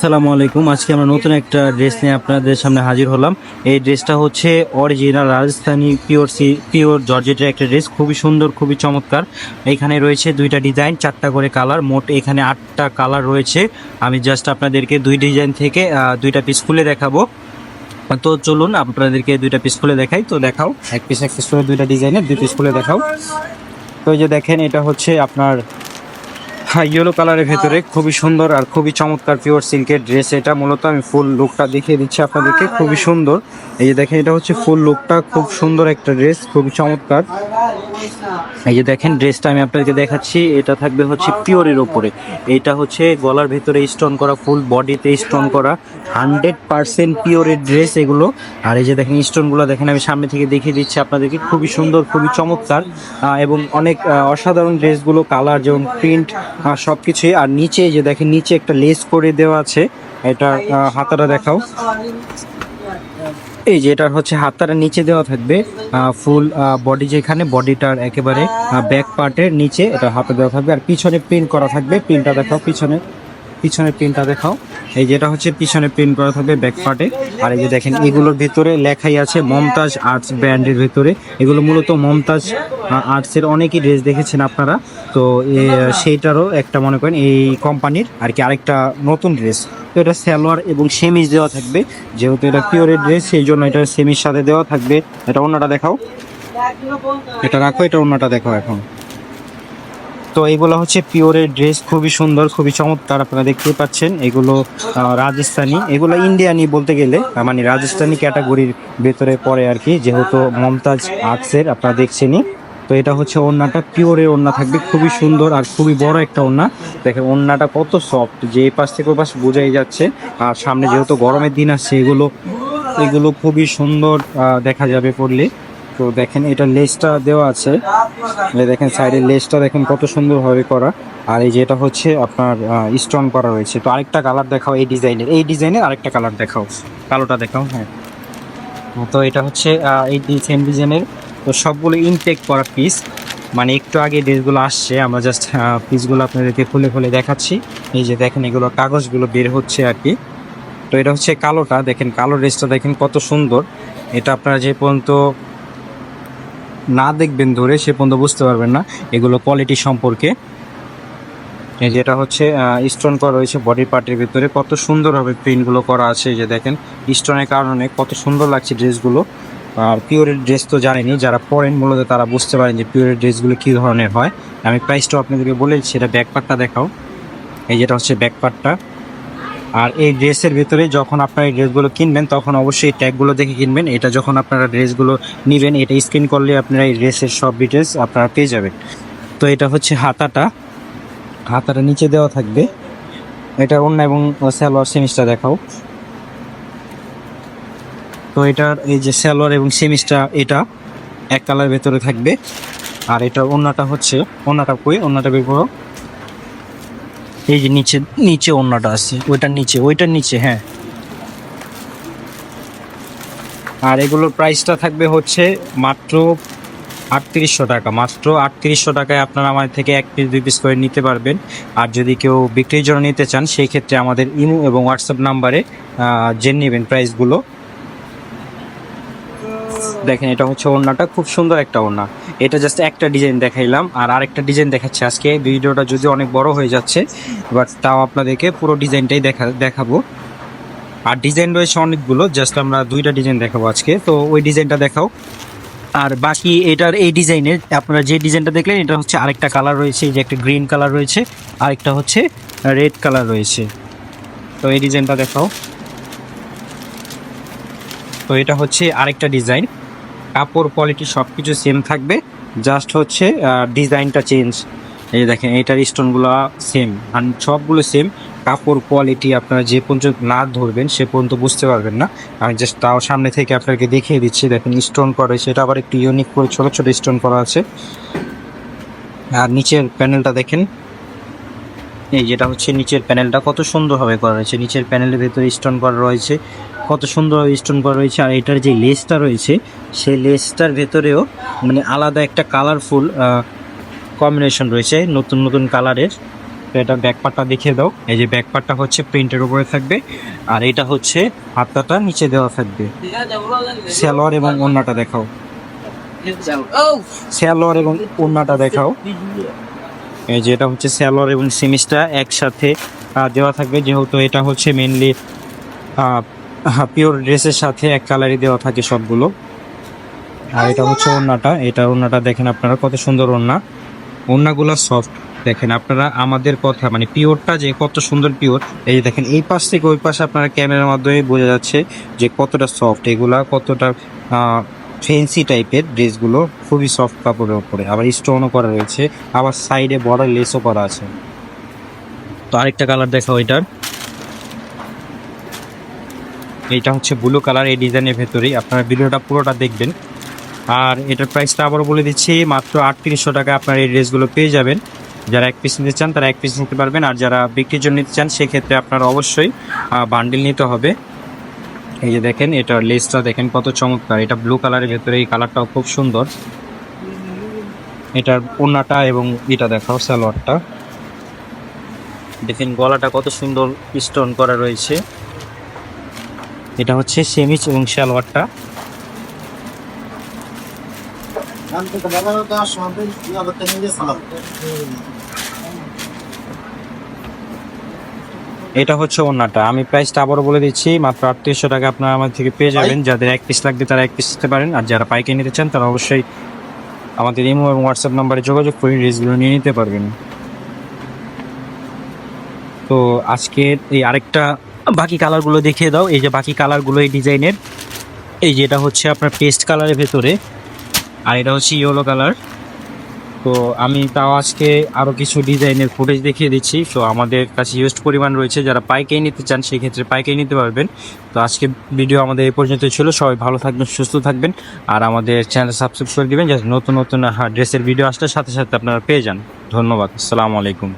আসসালামু আলাইকুম। আজকে আমরা নতুন একটা ড্রেস নিয়ে আপনাদের সামনে হাজির হলাম। এই ড্রেসটা হচ্ছে অরিজিনাল রাজস্থানি পিওর জর্জেটের একটা ড্রেস, খুবই সুন্দর, খুবই চমৎকার। এখানে রয়েছে দুইটা ডিজাইন, চারটা করে কালার, মোট এখানে 8টা কালার রয়েছে। আমি জাস্ট আপনাদেরকে দুই ডিজাইন থেকে দুইটা পিস খুলে দেখাবো। তো চলুন আপনাদেরকে দুইটা পিস খুলে দেখাই। তো দেখাও, এক পিস করে দুইটা ডিজাইনের দুই পিস খুলে দেখাও। তো এই যে দেখেন, এটা হচ্ছে আপনার ইয়েলো কালারের ভেতরে খুবই সুন্দর আর খুবই চমৎকার পিওর সিল্কের ড্রেস। এটা মূলত আমি ফুল লুকটা দেখিয়ে দিচ্ছি আপনাদেরকে, খুবই সুন্দর। এই যে দেখেন, এটা হচ্ছে ফুল লুকটা, খুব সুন্দর একটা ড্রেস, খুবই চমৎকার। এই যে দেখেন, ড্রেসটা আমি আপনাদেরকে দেখাচ্ছি। এটা থাকবে হচ্ছে পিওরের ওপরে। এটা হচ্ছে গলার ভেতরে স্টোন করা, ফুল বডিতে স্টোন করা, 100% পিওরের ড্রেস এগুলো। আর এই যে দেখেন স্টোনগুলো দেখেন, আমি সামনে থেকে দেখিয়ে দিচ্ছি আপনাদেরকে, খুবই সুন্দর, খুবই চমৎকার। এবং অনেক অসাধারণ ড্রেসগুলো, কালার যেমন প্রিন্ট সব কিছুই। আর নিচে যে দেখেন, নিচে একটা লেস করে দেওয়া আছে। এটা হাতাটা দেখাও। এই যে এটা হচ্ছে হাতাটা নিচে দেওয়া থাকবে, ফুল বডি যেখানে বডিটার একেবারে ব্যাক পার্টের নিচে এটা হাতে দেওয়া থাকবে। আর পিছনে প্রিন্ট করা থাকবে। প্রিন্টটা দেখাও, পিছনে প্রিন্টটা দেখাও। এই যেটা হচ্ছে পিছনে প্রিন্ট করা থাকবে ব্যাক পার্টে। আর এই যে দেখেন, এগুলোর ভিতরে লেখাই আছে মমতাজ আর্টস ব্র্যান্ডের ভিতরে। এগুলো মূলত মমতাজ আর্টসের অনেকই ড্রেস দেখেছেন আপনারা। তো সেইটারও একটা মনে করেন এই কোম্পানির আর কি আরেকটা নতুন ড্রেস। তো এটা সালোয়ার এবং সেমিজ দেওয়া থাকবে, যেহেতু এটা পিওরের ড্রেস সেই জন্য এটা সেমির সাথে দেওয়া থাকবে। এটা ওড়নাটা দেখাও, এটা রাখো, এটা ওড়নাটা দেখাও এখন। তো এইগুলো হচ্ছে পিওরের ড্রেস, খুবই সুন্দর, খুবই চমৎকার। আপনারা দেখতেই পাচ্ছেন এগুলো রাজস্থানি, এগুলো ইন্ডিয়ানি বলতে গেলে, মানে রাজস্থানি ক্যাটাগরির ভেতরে পড়ে আর কি, যেহেতু মমতাজ আর্টসের আপনারা দেখছেনই। তো এটা হচ্ছে ওড়নাটা, পিওরের ওড়না থাকবে, খুবই সুন্দর আর খুবই বড় একটা ওড়না। দেখেন ওড়নাটা কত সফট, যে এই পাশ থেকে ওই পাশ বোঝাই যাচ্ছে। আর সামনে যেহেতু গরমের দিন আসছে, এগুলো খুবই সুন্দর দেখা যাবে পরলে। তো দেখেন, এটা লেসটা দেওয়া আছে, দেখেন সাইডের লেসটা দেখেন কত সুন্দরভাবে করা। আর এই যে এটা হচ্ছে আপনার স্টোন করা রয়েছে। তো আরেকটা কালার দেখাও, এই ডিজাইনের আরেকটা কালার দেখাও, কালোটা দেখাও। হ্যাঁ, তো এটা হচ্ছে এই সেম ডিজাইনের। তো সবগুলো ইনটেক করা পিস, মানে একটু আগে ড্রেসগুলো আসছে, আমরা জাস্ট পিসগুলো আপনাদেরকে খুলে খুলে দেখাচ্ছি। এই যে দেখেন, এগুলো কাগজগুলো বের হচ্ছে আর কি। তো এটা হচ্ছে কালোটা, দেখেন কালো ড্রেসটা দেখেন কত সুন্দর। এটা আপনারা যে পর্যন্ত না দেখবেন ধরে সে পর্যন্ত বুঝতে পারবেন না এগুলো কোয়ালিটি সম্পর্কে। যেটা হচ্ছে স্টোন করা রয়েছে বডি পার্টের ভিতরে, কত সুন্দরভাবে প্রিন্টগুলো করা আছে। যে দেখেন স্টোনের কারণে কত সুন্দর লাগছে ড্রেসগুলো। আর পিওরের ড্রেস তো জানেনি, যারা পরেন মূলত তারা বুঝতে পারেন যে পিওরের ড্রেসগুলো কী ধরনের হয়। আমি প্রাইসটাও আপনাদেরকে বলেছি, এটা ব্যাক পার্টটা দেখাও। এই যেটা হচ্ছে ব্যাক পার্টটা। আর এই ড্রেসের ভিতরে যখন আপনারা এই ড্রেসগুলো কিনবেন তখন অবশ্যই এই ট্যাগগুলো দেখে কিনবেন। এটা যখন আপনারা ড্রেসগুলো নেবেন, এটা স্ক্যান করলে আপনারা এই ড্রেসের সব ডিটেলস আপনারা পেয়ে যাবেন। তো এটা হচ্ছে হাতাটা নিচে দেওয়া থাকবে। এটা অন্য এবং সালোয়ার সেমিসটা দেখাও। তো এটার এই যে সালোয়ার এবং সেমিসটা এটা এক কালার ভেতরে থাকবে। আর এটা ওড়নাটা হচ্ছে, ওড়নাটা বের করো। এই যে নিচে ওড়নাটা আছে, ওইটার নিচে হ্যাঁ। আর এগুলোর প্রাইসটা থাকবে হচ্ছে মাত্র 3800 টাকা। মাত্র 3800 টাকায় আপনারা আমাদের থেকে 1 পিস 2 পিস করে নিতে পারবেন। আর যদি কেউ বিক্রির জন্য নিতে চান, সেই ক্ষেত্রে আমাদের ইমো এবং হোয়াটসঅ্যাপ নাম্বারে জেনে নেবেন প্রাইসগুলো। দেখেন, এটা হচ্ছে ওড়নাটা, খুব সুন্দর একটা ওড়না। এটা জাস্ট একটা ডিজাইন দেখাইলাম, আর আরেকটা ডিজাইন দেখাচ্ছি আজকে। ভিডিওটা যদি অনেক বড় হয়ে যাচ্ছে, বাট তাও আপনাদেরকে পুরো ডিজাইনটাই দেখাবো। আর ডিজাইন রয়েছে অনেকগুলো, জাস্ট আমরা 2টা ডিজাইন দেখাবো আজকে। তো ওই ডিজাইনটা দেখাও। আর বাকি এটার এই ডিজাইনের আপনারা যে ডিজাইনটা দেখলেন, এটা হচ্ছে আরেকটা কালার রয়েছে, এই যে একটা গ্রিন কালার রয়েছে, আরেকটা হচ্ছে রেড কালার রয়েছে। তো এই ডিজাইনটা দেখাও। তো এটা হচ্ছে আরেকটা ডিজাইন, কাপড় কোয়ালিটি সব কিছু সেম থাকবে, জাস্ট হচ্ছে ডিজাইনটা চেঞ্জ। এই যে দেখেন, এটার স্টোনগুলো সেম, আর সবগুলো সেম। কাপড় কোয়ালিটি আপনারা যে পর্যন্ত না ধরবেন সে পর্যন্ত বুঝতে পারবেন না। আমি জাস্ট তাও সামনে থেকে আপনাকে দেখিয়ে দিচ্ছি। দেখেন স্টোন করা, সেটা আবার একটু ইউনিক করে ছোটো ছোটো স্টোন করা আছে। আর নিচের প্যানেলটা দেখেন, এই যেটা হচ্ছে নিচের প্যানেলটা কত সুন্দরভাবে করা রয়েছে। নিচের প্যানেলের ভেতরে স্টোন করা রয়েছে, কত সুন্দরভাবে স্টোন করা রয়েছে। আর এটার যে লেসটা রয়েছে, সেই লেসটার ভেতরেও মানে আলাদা একটা কালারফুল কম্বিনেশন রয়েছে, নতুন নতুন কালারের। তো এটা ব্যাক পার্টটা দেখিয়ে দাও। এই যে ব্যাক পার্টটা হচ্ছে প্রিন্টের উপরে থাকবে, আর এটা হচ্ছে হাতাটা নিচে দেওয়া থাকবে। সালোয়ার এবং ওড়নাটা দেখাও, সালোয়ার এবং ওড়নাটা দেখাও। এই যে এটা হচ্ছে সালোয়ার এবং সিমিজটা একসাথে দেওয়া থাকবে, যেহেতু এটা হচ্ছে মেনলি পিওর ড্রেসের সাথে এক কালারই দেওয়া থাকে সবগুলো। আর এটা হচ্ছে ওড়নাটা, এটা ওড়নাটা দেখেন আপনারা কত সুন্দর ওড়না, ওড়নাগুলো সফট দেখেন আপনারা। আমাদের কথা মানে পিওরটা যে কত সুন্দর পিওর, এই যে দেখেন এই পাশ থেকে ওই পাশে আপনারা ক্যামেরার মাধ্যমে বোঝা যাচ্ছে যে কতটা সফট এগুলা, কতটা ফেন্সি টাইপের ড্রেসগুলো, খুবই সফট কাপড়ের উপরে, আবার স্টোনও করা রয়েছে, আবার সাইডে বড় লেসও করা আছে। তো আরেকটা কালার দেখাও এটার, এইটা হচ্ছে ব্লু কালার। এই ডিজাইনের ভেতরেই আপনারা ভিডিওটা পুরোটা দেখবেন। আর এটার প্রাইসটা আবারও বলে দিচ্ছি, মাত্র 3800 টাকা আপনারা এই ড্রেসগুলো পেয়ে যাবেন। যারা এক পিস নিতে চান তারা এক পিস নিতে পারবেন, আর যারা বিক্রির জন্য নিতে চান সেক্ষেত্রে আপনারা অবশ্যই বান্ডিল নিতে হবে। এই যে দেখেন এটার লেসটা দেখেন কত চমৎকার, এটা ব্লু কালারের ভেতরে, এই কালারটাও খুব সুন্দর। এটার ওড়নাটা এবং এটা দেখাও সালোয়ারটা দেখেন, গলাটা কত সুন্দর স্টোন করা রয়েছে। এটা হচ্ছে সেমিজ এবং সালোয়ারটা। এটা হচ্ছে ওড়নাটা। আমি প্রাইসটা আবারও বলে দিচ্ছি, মাত্র 3800 টাকা আপনারা আমার থেকে পেয়ে যাবেন। যাদের এক পিস লাগবে তারা এক পিস নিতে পারেন, আর যারা পাইকারি নিতে চান তারা অবশ্যই আমাদের ইমো এবং হোয়াটসঅ্যাপ নাম্বারে যোগাযোগ করে ড্রেসগুলো নিয়ে নিতে পারবেন। তো আজকের এই আরেকটা বাকি কালারগুলো দেখিয়ে দাও। এই যে বাকি কালারগুলো এই ডিজাইনের, এই যেটা হচ্ছে আপনার পেস্ট কালারের ভেতরে, আর এটা হচ্ছে ইয়েলো কালার। তো আমি তাও আজকে আরও কিছু ডিজাইনের ফুটেজ দেখিয়ে দিচ্ছি। তো আমাদের কাছে হিউজ পরিমাণ রয়েছে, যারা পাইকারি নিতে চান সেক্ষেত্রে পাইকারি নিতে পারবেন। তো আজকে ভিডিও আমাদের এই পর্যন্ত ছিল। সবাই ভালো থাকবেন, সুস্থ থাকবেন, আর আমাদের চ্যানেল সাবস্ক্রাইব করে দিবেন, যাতে নতুন নতুন ড্রেসের ভিডিও আসলে সাথে সাথে আপনারা পেয়ে যান। ধন্যবাদ, আসসালামু আলাইকুম।